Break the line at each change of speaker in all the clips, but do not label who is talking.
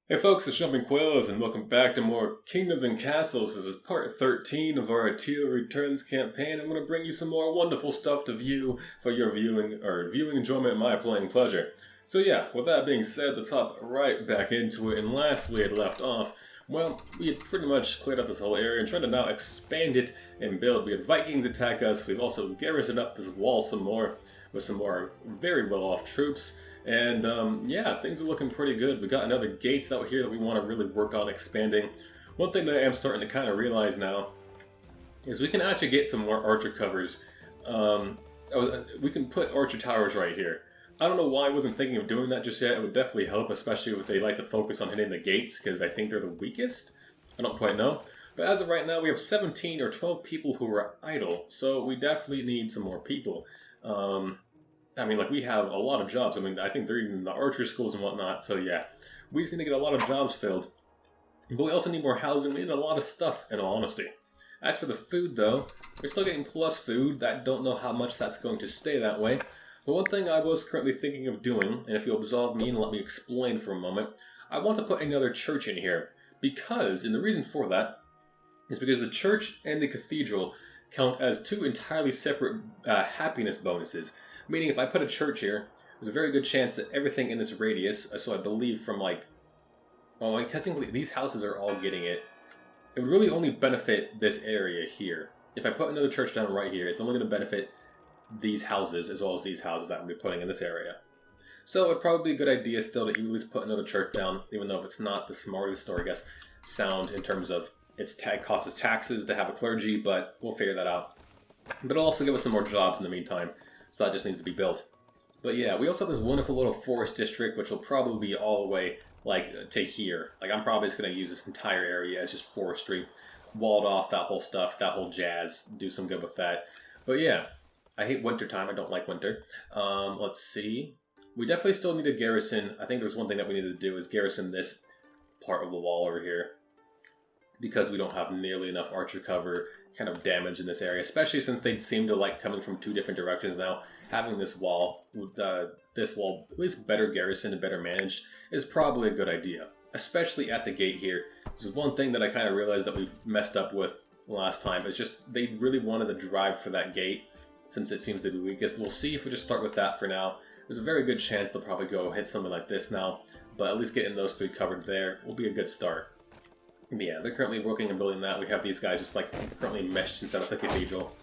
Hey folks, it's Jumping Quills, and welcome back to more Kingdoms and Castles. This is part 13 of our Arterial Returns campaign. I'm going to bring you some more wonderful stuff to view for your viewing enjoyment and my playing pleasure. So yeah, with that being said, let's hop right back into it. And last we had left off, well, we had pretty much cleared out this whole area and tried to now expand it and build. We had Vikings attack us. We've also garrisoned up this wall some more with some more very well-off troops. And yeah, things are looking pretty good. We got another gates out here that we want to really work on expanding. One thing that I am starting to kind of realize now is we can actually get some more archer covers. We can put archer towers right here. I don't know why I wasn't thinking of doing that just yet. It would definitely help, especially if they like to focus on hitting the gates, because I think they're the weakest. I don't quite know. But as of right now, we have 17 or 12 people who are idle, so we definitely need some more people. I mean, like, we have a lot of jobs. I mean, I think they're in the archer schools and whatnot, so yeah. We just need to get a lot of jobs filled. But we also need more housing. We need a lot of stuff, in all honesty. As for the food, though, we're still getting plus food. I don't know how much that's going to stay that way. But one thing I was currently thinking of doing, and if you'll absolve me and let me explain for a moment, I want to put another church in here. Because, and the reason for that, is because the church and the cathedral count as two entirely separate happiness bonuses. Meaning, if I put a church here, there's a very good chance that everything in this radius, so I believe from like, well, I think these houses are all getting it. It would really only benefit this area here. If I put another church down right here, it's only going to benefit these houses as well as these houses that I'm going to be putting in this area. So it'd probably be a good idea still to at least put another church down, even though if it's not the smartest or I guess sound in terms of its costs us taxes to have a clergy, but we'll figure that out. But it'll also give us some more jobs in the meantime. So that just needs to be built. But yeah, we also have this wonderful little forest district, which will probably be all the way, like, to here. Like, I'm probably just going to use this entire area as just forestry. Walled off, that whole stuff, that whole jazz. Do some good with that. But yeah, I hate winter time. I don't like winter. Let's see. We definitely still need a garrison. I think there's one thing that we need to do is garrison this part of the wall over here. Because we don't have nearly enough archer cover kind of damage in this area, especially since they seem to like coming from two different directions now. Having this wall, at least better garrisoned and better managed, is probably a good idea. Especially at the gate here. This is one thing that I kind of realized that we messed up with last time. It's just they really wanted to drive for that gate since it seems to be the weakest. We'll see if we just start with that for now. There's a very good chance they'll probably go hit something like this now, but at least getting those three covered there will be a good start. Yeah, they're currently working and building that. We have these guys just like currently meshed inside of the cathedral.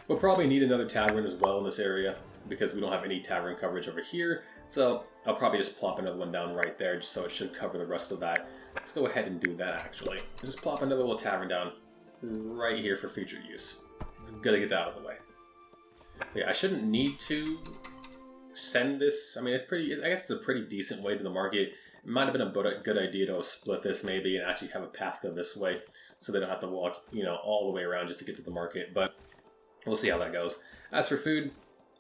We'll probably need another tavern as well in this area because we don't have any tavern coverage over here. So I'll probably just plop another one down right there just so it should cover the rest of that. Let's go ahead and do that actually. Just plop another little tavern down right here for future use. Gotta get that out of the way. But yeah, I shouldn't need to send this. I mean, it's pretty. I guess it's a pretty decent way to the market. It might have been a good idea to split this maybe and actually have a path go this way so they don't have to walk, all the way around just to get to the market, but we'll see how that goes. As for food,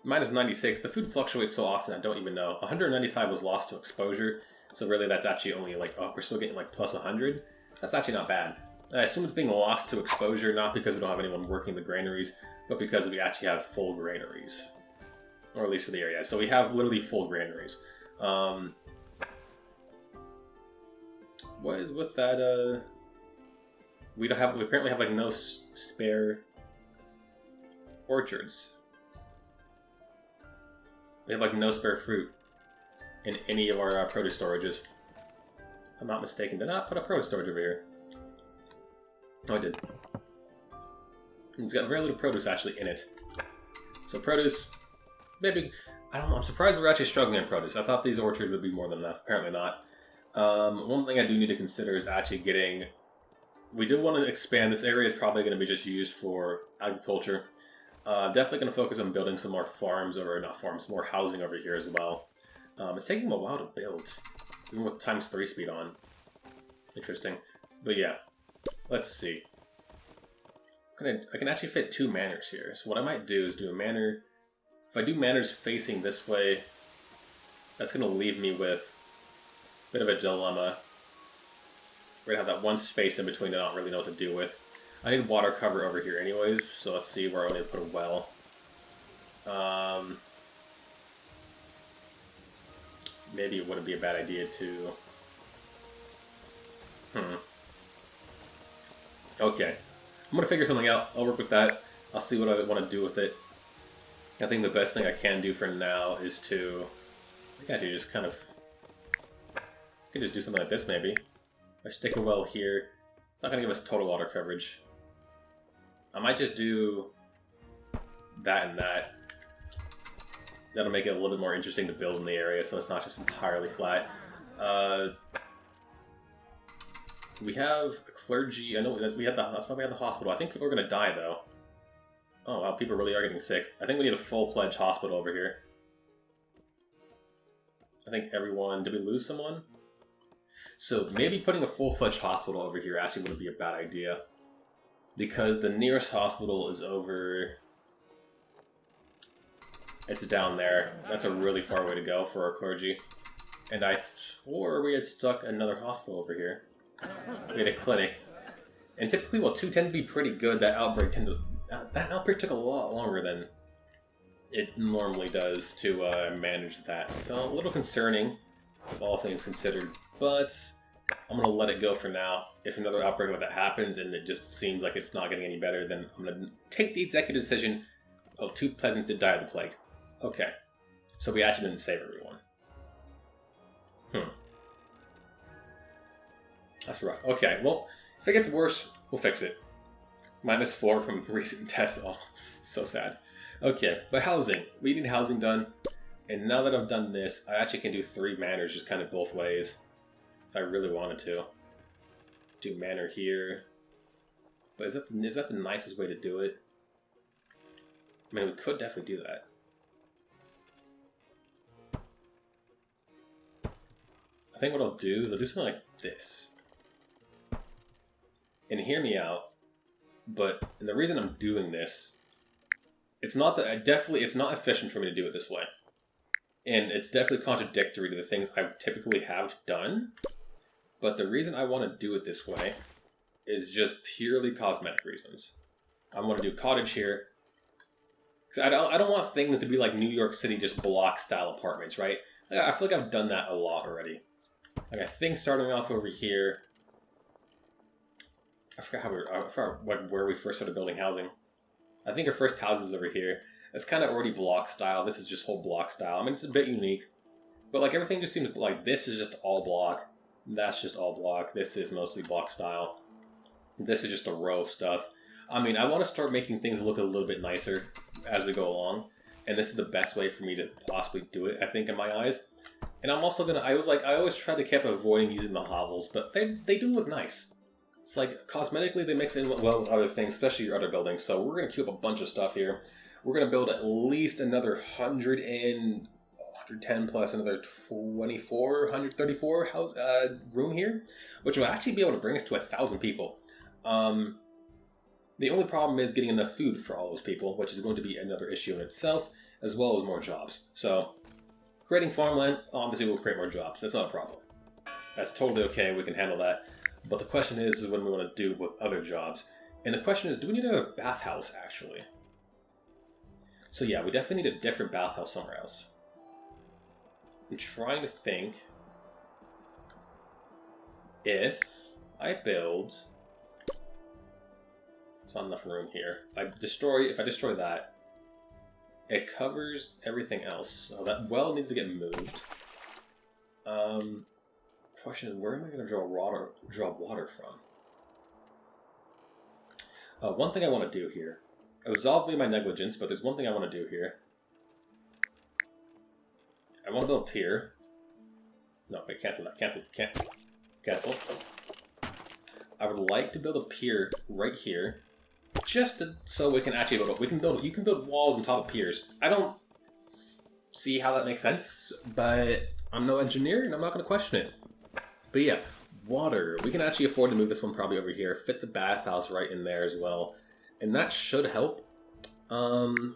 minus 96. The food fluctuates so often I don't even know. 195 was lost to exposure, so really that's actually only like, oh, we're still getting like plus 100. That's actually not bad. I assume it's being lost to exposure, not because we don't have anyone working the granaries, but because we actually have full granaries. Or at least for the area. So we have literally full granaries. What is with that, we apparently have like no spare orchards. We have like no spare fruit in any of our produce storages. If I'm not mistaken, did I not put a produce storage over here? Oh, I did. It's got very little produce actually in it. So produce, maybe, I don't know, I'm surprised we're actually struggling in produce. I thought these orchards would be more than enough, apparently not. One thing I do need to consider is actually getting... We do want to expand. This area is probably going to be just used for agriculture. Definitely going to focus on building some more farms, or not farms, more housing over here as well. It's taking them a while to build, even with ×3 speed on. Interesting. But yeah, let's see. I can actually fit 2 manors here. So what I might do is do a manor... If I do manors facing this way, that's going to leave me with bit of a dilemma. We're gonna have that one space in between to not really know what to do with. I need water cover over here anyways, so let's see where I need to put a well. Maybe it wouldn't be a bad idea to Okay. I'm going to figure something out. I'll work with that. I'll see what I want to do with it. I think the best thing I can do for now is to... I think I do just kind of... I could just do something like this, maybe. If I stick a well here, it's not going to give us total water coverage. I might just do that and that. That'll make it a little bit more interesting to build in the area, so it's not just entirely flat. We have a clergy. I know that's why we have the hospital. I think people are going to die, though. Oh, wow, people really are getting sick. I think we need a full-fledged hospital over here. I think everyone... Did we lose someone? So maybe putting a full-fledged hospital over here actually wouldn't be a bad idea. Because the nearest hospital is over... It's down there. That's a really far way to go for our clergy. And I swore we had stuck another hospital over here. We had a clinic. And typically, well, 2 tend to be pretty good. That outbreak took a lot longer than it normally does to manage that. So a little concerning, all things considered. But I'm going to let it go for now. If another outbreak like that happens and it just seems like it's not getting any better, then I'm going to take the executive decision. Oh, 2 peasants did die of the plague. Okay. So we actually didn't save everyone. That's rough. Okay, well, if it gets worse, we'll fix it. -4 from recent tests. Oh, so sad. Okay, but housing. We need housing done. And now that I've done this, I actually can do 3 manors just kind of both ways. If I really wanted to. Do manor here. But is that the nicest way to do it? I mean, we could definitely do that. I think what I'll do is I'll do something like this. And hear me out, but the reason I'm doing this, it's not efficient for me to do it this way. And it's definitely contradictory to the things I typically have done. But the reason I want to do it this way is just purely cosmetic reasons. I want to do cottage here. Because I don't want things to be like New York City, just block style apartments, right? I feel like I've done that a lot already. Like I think starting off over here, I forgot where we first started building housing. I think our first house is over here. It's kind of already block style. This is just whole block style. I mean, it's a bit unique. But like everything just seems like this is just all block. That's just all block. This is mostly block style. This is just a row of stuff. I mean, I want to start making things look a little bit nicer as we go along. And this is the best way for me to possibly do it, I think, in my eyes. And I'm also I always try to keep avoiding using the hovels, but they do look nice. It's like, cosmetically, they mix in well with other things, especially your other buildings. So we're going to queue up a bunch of stuff here. We're going to build at least another 110 plus another 24, 134 house room here, which will actually be able to bring us to 1,000 people. The only problem is getting enough food for all those people, which is going to be another issue in itself, as well as more jobs. So, creating farmland obviously will create more jobs. That's not a problem. That's totally okay. We can handle that. But the question is what we want to do with other jobs. And the question is, do we need a bathhouse, actually? So yeah, we definitely need a different bathhouse somewhere else. I'm trying to think if I build... It's not enough room here. If I destroy that, it covers everything else. So that well needs to get moved. Question is, where am I going to draw water from? One thing I want to do here. Absolve me of my negligence, but there's one thing I want to do here. I want to build a pier. No, wait, cancel that. Cancel. I would like to build a pier right here. So we can actually build you can build walls on top of piers. I don't see how that makes sense, but I'm no engineer and I'm not going to question it. But yeah, water. We can actually afford to move this one probably over here, fit the bathhouse right in there as well. And that should help. That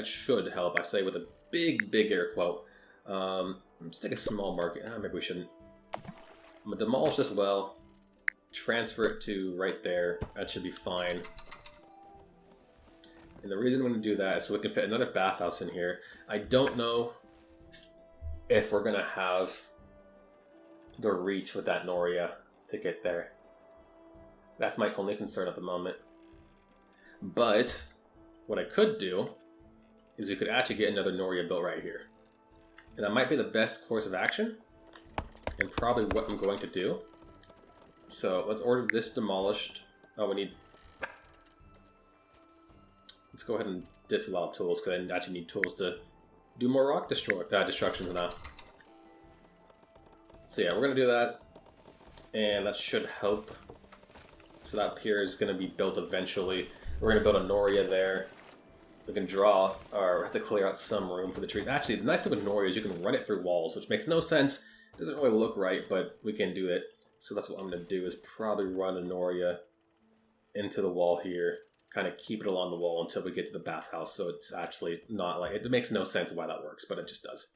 should help, I say with a big air quote. Let's take a small market. Maybe we shouldn't. I'm going to demolish this well. Transfer it to right there. That should be fine. And the reason I'm going to do that is so we can fit another bathhouse in here. I don't know if we're going to have the reach with that Noria to get there. That's my only concern at the moment. But what I could do is we could actually get another Noria built right here. And that might be the best course of action, and probably what I'm going to do. So let's order this demolished. Oh, we need... Let's go ahead and disallow tools, because I actually need tools to do more rock destructions now. So yeah, we're going to do that, and that should help. So that pier is going to be built eventually. We're going to build a Noria there. We can draw, or have to clear out some room for the trees. Actually, the nice thing with Noria is you can run it through walls, which makes no sense. It doesn't really look right, but we can do it. So that's what I'm going to do, is probably run a Noria into the wall here. Kind of keep it along the wall until we get to the bathhouse, so it's actually not like... It makes no sense why that works, but it just does.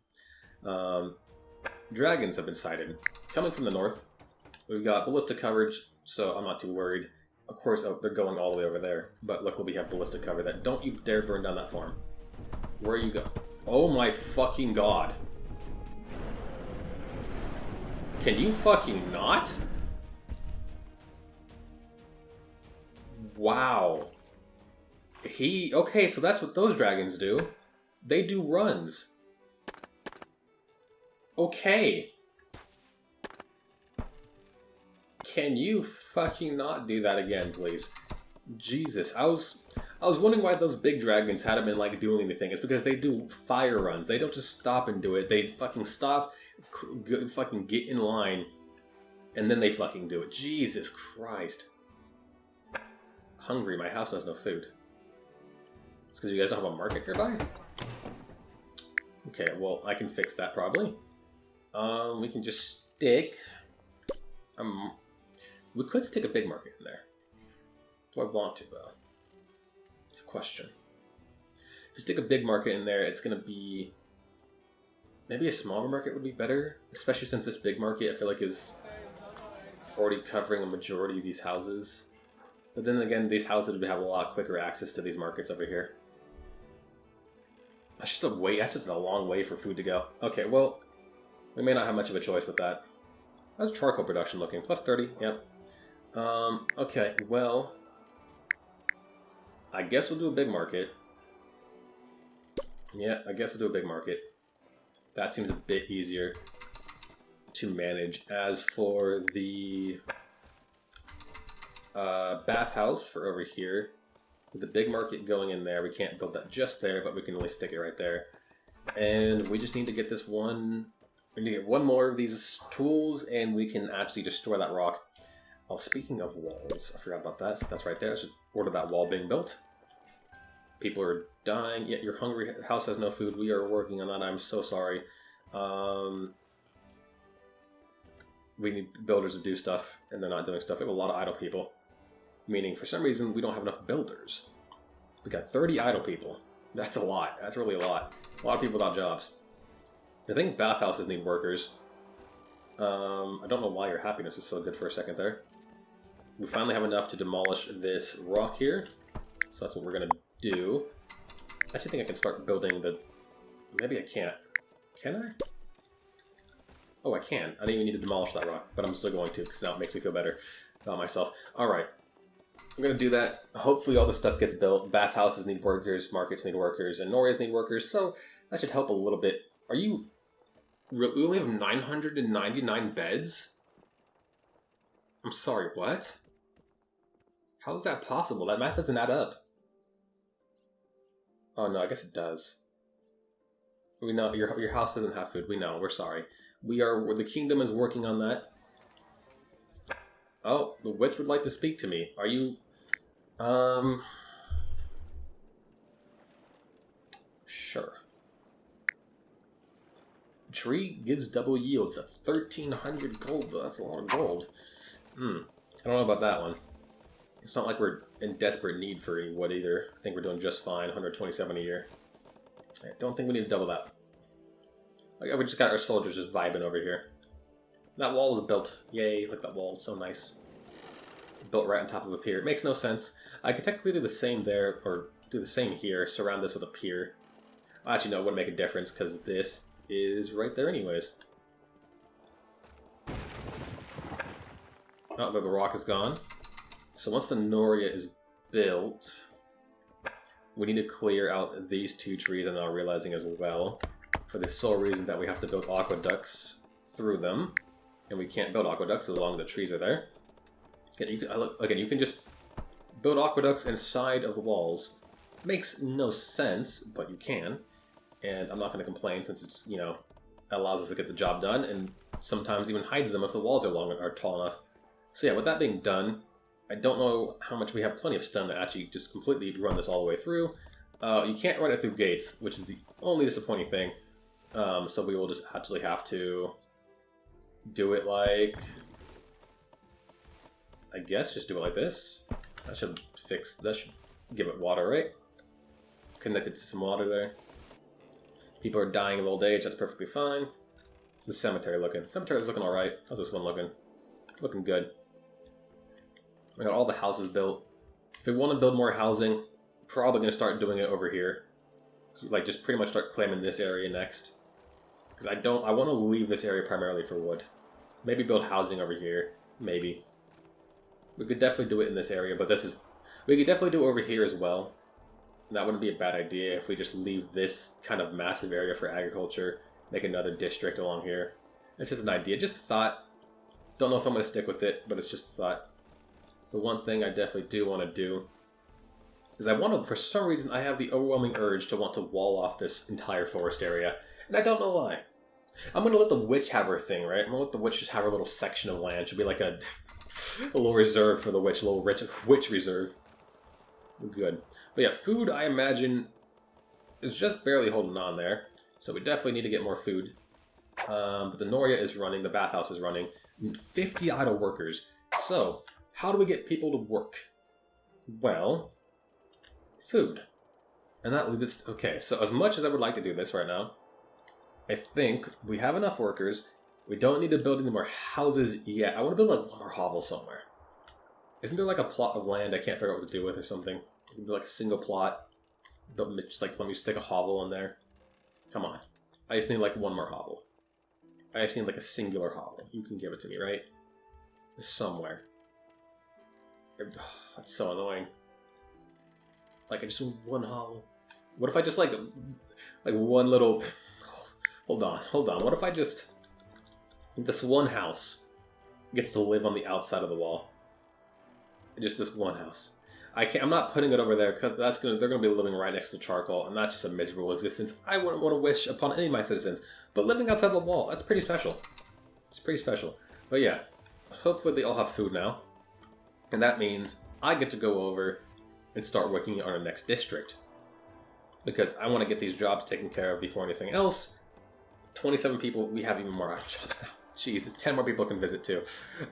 Dragons have been sighted. Coming from the north. We've got ballistic coverage, so I'm not too worried. Of course, oh, they're going all the way over there. But luckily we have ballistic cover that. Don't you dare burn down that farm. Where you go? Oh my fucking god. Can you fucking not? Wow. Okay, so that's what those dragons do. They do runs. Okay. Can you fucking not do that again, please? Jesus, I was wondering why those big dragons hadn't been like doing anything. It's because they do fire runs. They don't just stop and do it. They fucking stop, fucking get in line, and then they fucking do it. Jesus Christ. Hungry. My house has no food. It's because you guys don't have a market nearby? Okay, well, I can fix that probably. We can just stick... we could stick a big market in there. Do I want to, though? It's a question. If you stick a big market in there, it's going to be... Maybe a smaller market would be better. Especially since this big market, I feel like, is already covering a majority of these houses. But then again, these houses would have a lot quicker access to these markets over here. That's just a wait. That's just a long way for food to go. Okay, well, we may not have much of a choice with that. How's charcoal production looking? Plus 30, yep. Okay, well, I guess we'll do a big market. Yeah, I guess we'll do a big market. That seems a bit easier to manage. As for the bathhouse for over here, with the big market going in there, we can't build that just there, but we can really stick it right there. And we just need to get this one... We need to get one more of these tools, and we can actually destroy that rock. Oh, speaking of walls, I forgot about that. So that's right there. I should order that wall being built. People are dying. Yet your hungry house has no food. We are working on that. I'm so sorry. We need builders to do stuff, and they're not doing stuff. We have a lot of idle people. Meaning, for some reason, we don't have enough builders. We got 30 idle people. That's a lot. That's really a lot. A lot of people without jobs. I think bathhouses need workers. I don't know why your happiness is so good for a second there. We finally have enough to demolish this rock here. So that's what we're going to do. I actually think I can start building the... Maybe I can't. Can I? Oh, I can. I didn't even need to demolish that rock, but I'm still going to because now it makes me feel better about myself. Alright. I'm going to do that. Hopefully all this stuff gets built. Bathhouses need workers, markets need workers, and Norias need workers, so that should help a little bit. Are you... We only have 999 beds? I'm sorry, what? How is that possible? That math doesn't add up. Oh no, I guess it does. We know your house doesn't have food. We know. We're sorry. The kingdom is working on that. Oh, the witch would like to speak to me. Are you... Sure. Tree gives double yields. That's 1,300 gold. That's a lot of gold. I don't know about that one. It's not like we're in desperate need for any wood either. I think we're doing just fine. 127 a year. I don't think we need to double that. We just got our soldiers just vibing over here. That wall was built. Yay, look at that wall. It's so nice. Built right on top of a pier. It makes no sense. I could technically do the same there, or do the same here. Surround this with a pier. Actually, no, it wouldn't make a difference because this is right there anyways. Oh, the rock is gone. So once the Noria is built, we need to clear out these 2 trees, I'm now realizing as well, for the sole reason that we have to build aqueducts through them. And we can't build aqueducts as long as the trees are there. Again, you can just build aqueducts inside of the walls. Makes no sense, but you can. And I'm not going to complain since it's, you know, allows us to get the job done, and sometimes even hides them if the walls are tall enough. So yeah, with that being done, I don't know how much we have. Plenty of stone to actually just completely run this all the way through. You can't run it through gates, which is the only disappointing thing. So we will just actually have to do it like, I guess, just do it like this. That should give it water, right? Connect it to some water there. People are dying of old age, that's perfectly fine. How's the cemetery looking? Cemetery's looking alright. How's this one looking? Looking good. We got all the houses built. If we want to build more housing, probably going to start doing it over here. Like, just pretty much start claiming this area next. Because I want to leave this area primarily for wood. Maybe build housing over here. Maybe. We could definitely do it in this area, but we could definitely do it over here as well. That wouldn't be a bad idea if we just leave this kind of massive area for agriculture, make another district along here. It's just an idea, just a thought. Don't know if I'm going to stick with it, but it's just a thought. The one thing I definitely do want to do is for some reason, I have the overwhelming urge to want to wall off this entire forest area, and I don't know why. I'm going to let the witch have her thing, right? I'm going to let the witch just have her little section of land. It should be like a little reserve for the witch, a little witch reserve. Good. But yeah, food, I imagine, is just barely holding on there. So we definitely need to get more food. But the Noria is running, the bathhouse is running. 50 idle workers. So, how do we get people to work? Well, food. And that leads us... Okay, so as much as I would like to do this right now, I think we have enough workers. We don't need to build any more houses yet. I want to build like one more hovel somewhere. Isn't there like a plot of land I can't figure out what to do with or something? Like a single plot. Just like, let me stick a hovel in there. Come on. I just need like one more hovel. I just need like a singular hovel. You can give it to me, right? Somewhere. That's so annoying. Like, I just want one hovel. What if I just like one little... Hold on. What if I just... This one house gets to live on the outside of the wall. Just this one house. I'm not putting it over there because they're gonna be living right next to charcoal, and that's just a miserable existence I wouldn't want to wish upon any of my citizens. But living outside the wall, that's pretty special. It's pretty special. But yeah, hopefully they all have food now, and that means I get to go over and start working on our next district because I want to get these jobs taken care of before anything else. 27 people. We have even more jobs now. Jeez, 10 more people can visit too.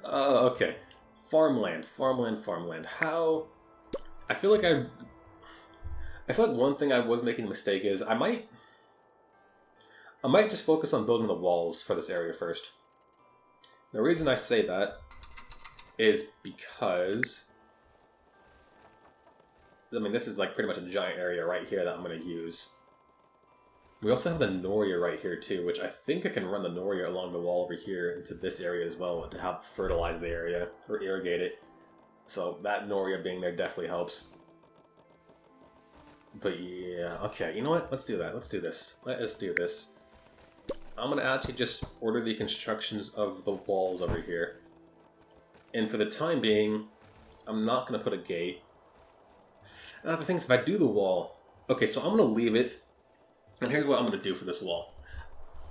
Okay. Farmland. How... I feel like one thing I was making a mistake is I might just focus on building the walls for this area first. The reason I say that is because, I mean, this is like pretty much a giant area right here that I'm going to use. We also have the Noria right here too, which I think I can run the Noria along the wall over here into this area as well to help fertilize the area or irrigate it. So that Noria being there definitely helps. But yeah, okay, you know what? Let's do that. Let's do this. Let us do this. I'm going to actually just order the constructions of the walls over here. And for the time being, I'm not going to put a gate. The thing is, if I do the wall... Okay, so I'm going to leave it. And here's what I'm going to do for this wall.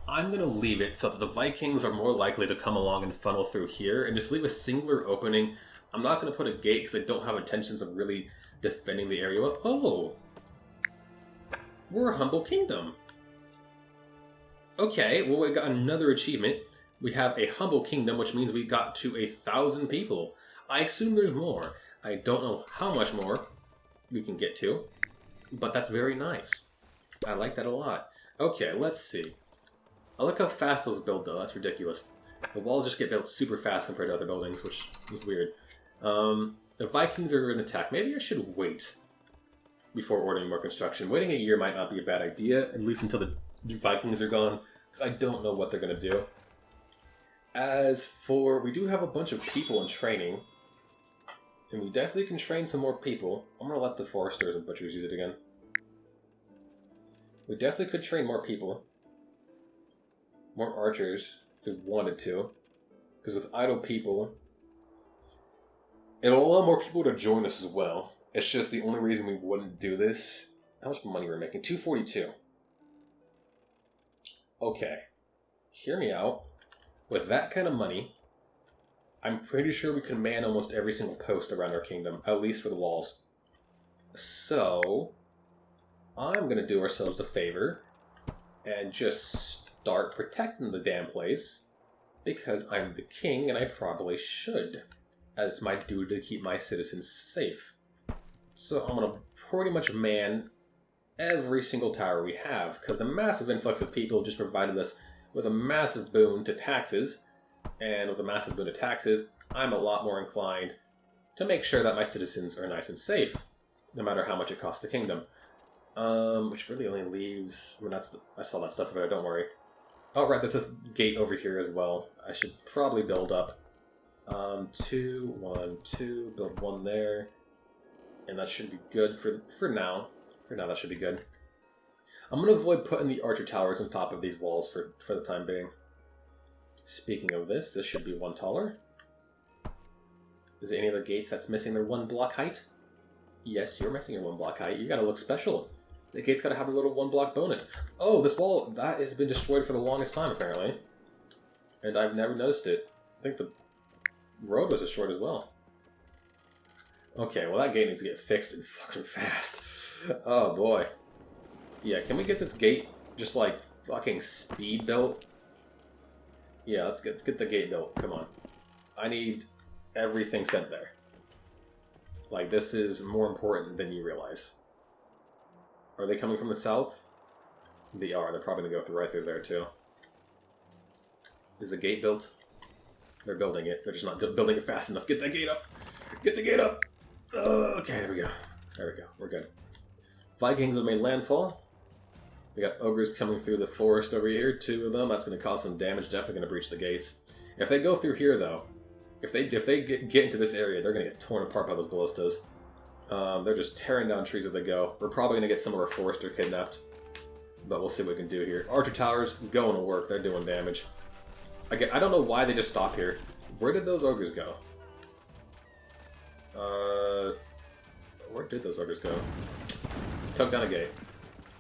I'm going to leave it so that the Vikings are more likely to come along and funnel through here. And just leave a singular opening. I'm not going to put a gate because I don't have intentions of really defending the area. Oh! We're a humble kingdom. Okay, well, we got another achievement. We have a humble kingdom, which means we got to 1,000 people. I assume there's more. I don't know how much more we can get to, but that's very nice. I like that a lot. Okay, let's see. I like how fast those build, though. That's ridiculous. The walls just get built super fast compared to other buildings, which is weird. The Vikings are going to attack. Maybe I should wait before ordering more construction. Waiting a year might not be a bad idea, at least until the Vikings are gone, because I don't know what they're going to do. As for... We do have a bunch of people in training. And we definitely can train some more people. I'm going to let the foresters and butchers use it again. We definitely could train more people. More archers, if we wanted to. Because with idle people, it'll allow more people to join us as well. It's just the only reason we wouldn't do this. How much money we're making? 242. Okay. Hear me out. With that kind of money, I'm pretty sure we can man almost every single post around our kingdom, at least for the walls. So, I'm going to do ourselves a favor and just start protecting the damn place, because I'm the king and I probably should. And it's my duty to keep my citizens safe. So I'm going to pretty much man every single tower we have, because the massive influx of people just provided us with a massive boon to taxes, and with a massive boon to taxes, I'm a lot more inclined to make sure that my citizens are nice and safe, no matter how much it costs the kingdom. Which really only leaves... I mean, I saw that stuff over there, don't worry. Oh, right, there's this gate over here as well. I should probably build up. 2, 1, 2, build 1 there. And that should be good for now. For now, that should be good. I'm going to avoid putting the archer towers on top of these walls for the time being. Speaking of this should be 1 taller. Is there any other gates that's missing their 1 block height? Yes, you're missing your 1 block height. You gotta look special. The gate's gotta have a little 1 block bonus. Oh, this wall, that has been destroyed for the longest time, apparently. And I've never noticed it. I think the road was destroyed as well. Okay, well that gate needs to get fixed and fucking fast. Oh boy. Yeah, can we get this gate just like fucking speed built? Yeah, let's get the gate built. Come on. I need everything sent there. Like, this is more important than you realize. Are they coming from the south? They are. They're probably going to go right through there, too. Is the gate built? They're building it. They're just not building it fast enough. Get that gate up! Get the gate up! Okay, there we go. There we go. We're good. Vikings have made landfall. We got ogres coming through the forest over here. 2 of them. That's going to cause some damage. Definitely going to breach the gates. If they go through here, though, if they get into this area, they're going to get torn apart by those ballistas. They're just tearing down trees as they go. We're probably going to get some of our forester kidnapped. But we'll see what we can do here. Archer towers going to work. They're doing damage. Again, I don't know why they just stopped here. Where did those ogres go? Where did those ogres go? Took down a gate.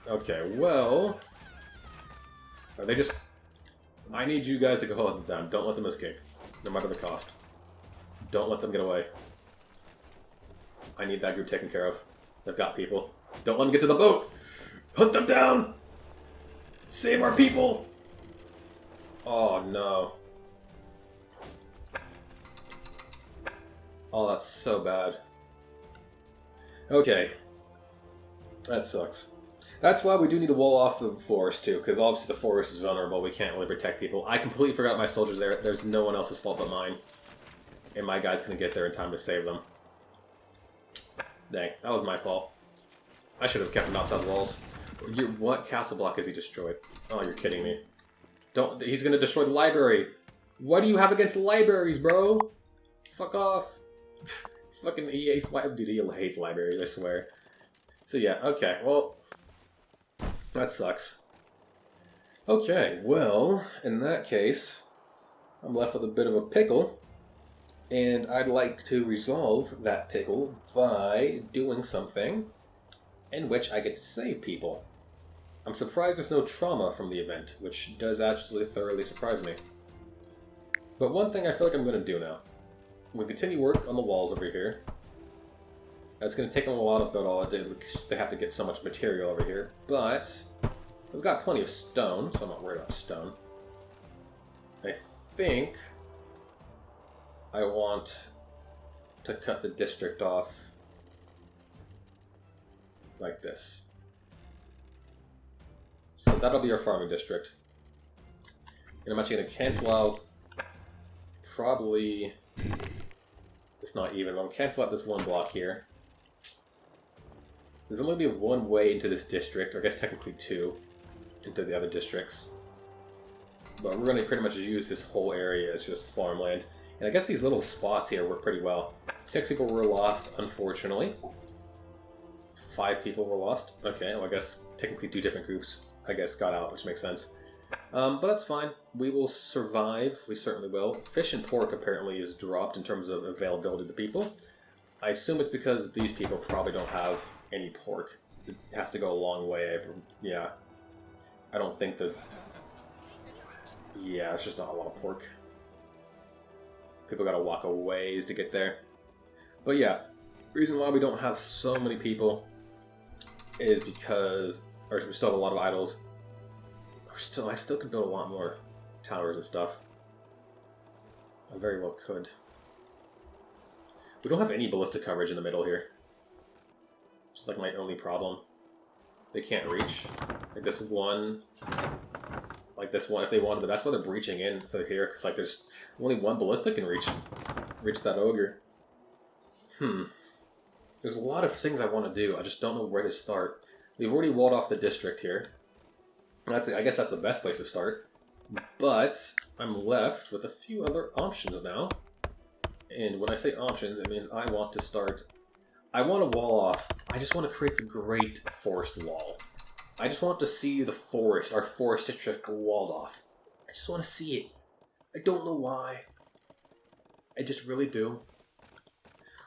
Okay, well... Are they just... I need you guys to go hold them down. Don't let them escape. No matter the cost. Don't let them get away. I need that group taken care of. They've got people. Don't let them get to the boat! Hunt them down! Save our people! Oh, no. Oh, that's so bad. Okay. That sucks. That's why we do need to wall off the forest, too, because obviously the forest is vulnerable. We can't really protect people. I completely forgot my soldiers there. There's no one else's fault but mine. And my guy's going to get there in time to save them. Dang, that was my fault. I should have kept him outside the walls. What castle block has he destroyed? Oh, you're kidding me. Don't. He's going to destroy the library. What do you have against libraries, bro? Fuck off. Fucking, he hates libraries. Dude, he hates libraries, I swear. So yeah, okay, well... That sucks. Okay, well, in that case, I'm left with a bit of a pickle. And I'd like to resolve that pickle by doing something in which I get to save people. I'm surprised there's no trauma from the event, which does actually thoroughly surprise me. But one thing I feel like I'm going to do now. I'm going to continue work on the walls over here. It's going to take them a while to build all of it. They have to get so much material over here. But we've got plenty of stone, so I'm not worried about stone. I think I want to cut the district off like this. So that'll be our farming district. And I'm actually going to cancel out probably... It's not even. I'll cancel out this 1 block here. There's only going to be 1 way into this district, or I guess technically 2, into the other districts. But we're going to pretty much use this whole area as just farmland. And I guess these little spots here work pretty well. 6 people were lost, unfortunately. 5 people were lost. Okay, well I guess technically 2 different groups, I guess, got out, which makes sense. But that's fine. We will survive. We certainly will. Fish and pork apparently is dropped in terms of availability to people. I assume it's because these people probably don't have any pork. It has to go a long way. Yeah. I don't think that... Yeah, it's just not a lot of pork. People gotta walk a ways to get there. But yeah, reason why we don't have so many people is because... Or we still have a lot of idols. I still could build a lot more towers and stuff. I very well could. We don't have any ballistic coverage in the middle here. Which is like my only problem. They can't reach. Like this one. Like this one, if they wanted to. That's why they're breaching in to here. Because like there's only one ballistic can reach that ogre. There's a lot of things I want to do. I just don't know where to start. We've already walled off the district here. I guess that's the best place to start. But I'm left with a few other options now. And when I say options, it means I want to start... I want to wall off. I just want to create the Great Forest Wall. I just want to see the forest, our forest district walled off. I just want to see it. I don't know why. I just really do.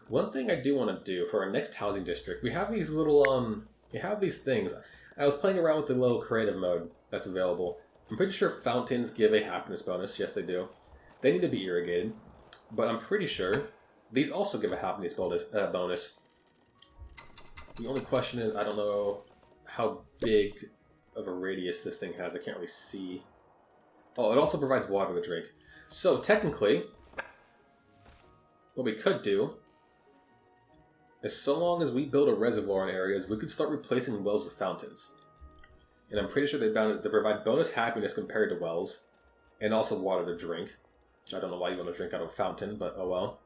One thing I do want to do for our next housing district, we have these little, we have these things. I was playing around with the little creative mode that's available. I'm pretty sure fountains give a happiness bonus. Yes, they do. They need to be irrigated. But I'm pretty sure these also give a happiness bonus. The only question is, I don't know how big of a radius this thing has. I can't really see. Oh, it also provides water to drink. So technically, what we could do is, so long as we build a reservoir in areas, we could start replacing wells with fountains. And I'm pretty sure they provide bonus happiness compared to wells, and also water to drink. Which I don't know why you want to drink out of a fountain, but oh well.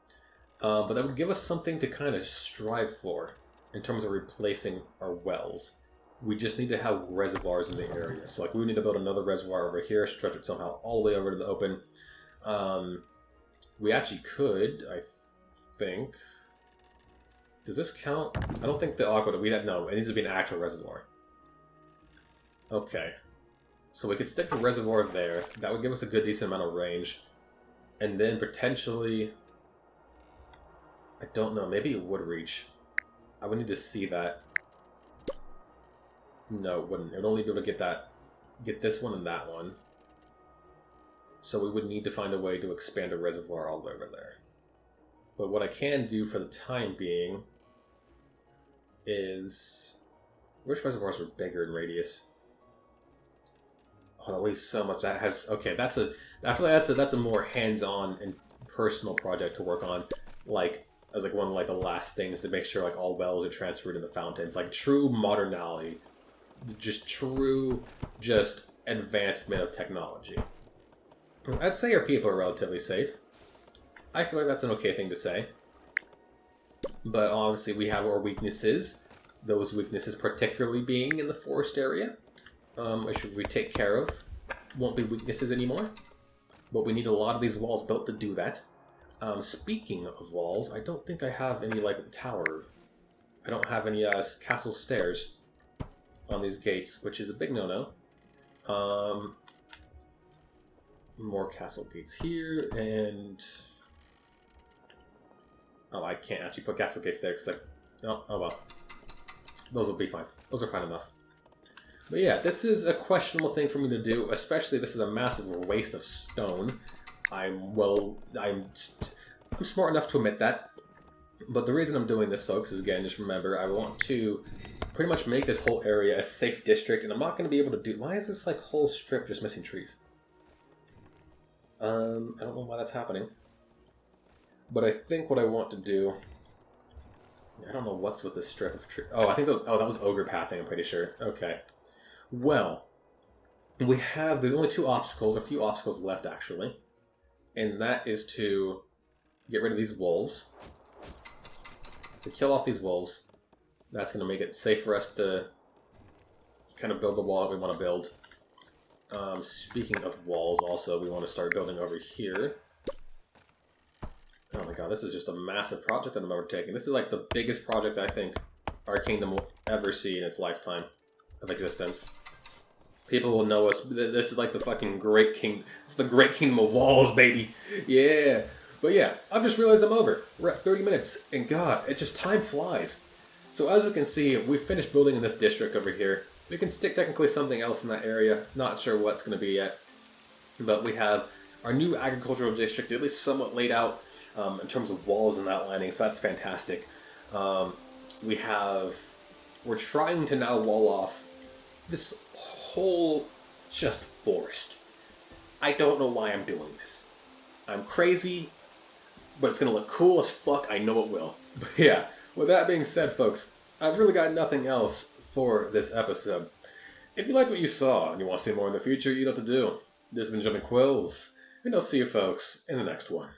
But that would give us something to kind of strive for in terms of replacing our wells. We just need to have reservoirs in the area. So like we need to build another reservoir over here, stretch it somehow all the way over to the open. We actually could, I think... Does this count? I don't think the aqueduct, no, it needs to be an actual reservoir. Okay. So we could stick the reservoir there. That would give us a good decent amount of range. And then potentially... I don't know, maybe it would reach. I would need to see that. No, it wouldn't. It would only be able to get this one and that one. So we would need to find a way to expand a reservoir all the way over there. But what I can do for the time being is... Which reservoirs are bigger in radius? Oh, at least so much. That has... Okay, I feel like that's a more hands-on and personal project to work on. Like, as like one of like the last things to make sure like all wells are transferred into fountains. Like true modernality. Just advancement of technology. I'd say our people are relatively safe. I feel like that's an okay thing to say. But obviously we have our weaknesses. Those weaknesses particularly being in the forest area. Which we take care of. Won't be weaknesses anymore. But we need a lot of these walls built to do that. Speaking of walls, I don't think I have any like tower. I don't have any castle stairs on these gates, which is a big no-no. More castle gates here, and... Oh, I can't actually put castle gates there, because oh well. Those will be fine. Those are fine enough. But yeah, this is a questionable thing for me to do, especially this is a massive waste of stone. I'm smart enough to admit that. But the reason I'm doing this, folks, is again, just remember, I want to pretty much make this whole area a safe district, and I'm not going to be able to do... Why is this like whole strip just missing trees? I don't know why that's happening. But I think what I want to do... I don't know what's with this strip of tree... Oh, I think that was ogre pathing, I'm pretty sure. Okay. Well, we have... There's only two obstacles, a few obstacles left, actually. And that is to get rid of these wolves. To kill off these wolves. That's going to make it safe for us to kind of build the wall that we want to build. Speaking of walls, also, we want to start building over here. god, this is just a massive project that I'm undertaking. This is like the biggest project I think our kingdom will ever see in its lifetime of existence. People will know us. This is like the fucking Great King. It's the Great Kingdom of Walls, baby. Yeah. But yeah, I've just realized I'm over. We're at 30 minutes, and god, it just time flies. So as you can see, we finished building in this district over here. We can stick technically something else in that area. Not sure what's going to be yet. But we have our new agricultural district, at least somewhat laid out in terms of walls and outlining, so that's fantastic. We're trying to now wall off this whole just forest. I don't know why I'm doing this. I'm crazy, but it's going to look cool as fuck. I know it will. But yeah, with that being said, folks, I've really got nothing else for this episode. If you liked what you saw and you want to see more in the future, you know what to do. This has been Jumping Quills, and I'll see you folks in the next one.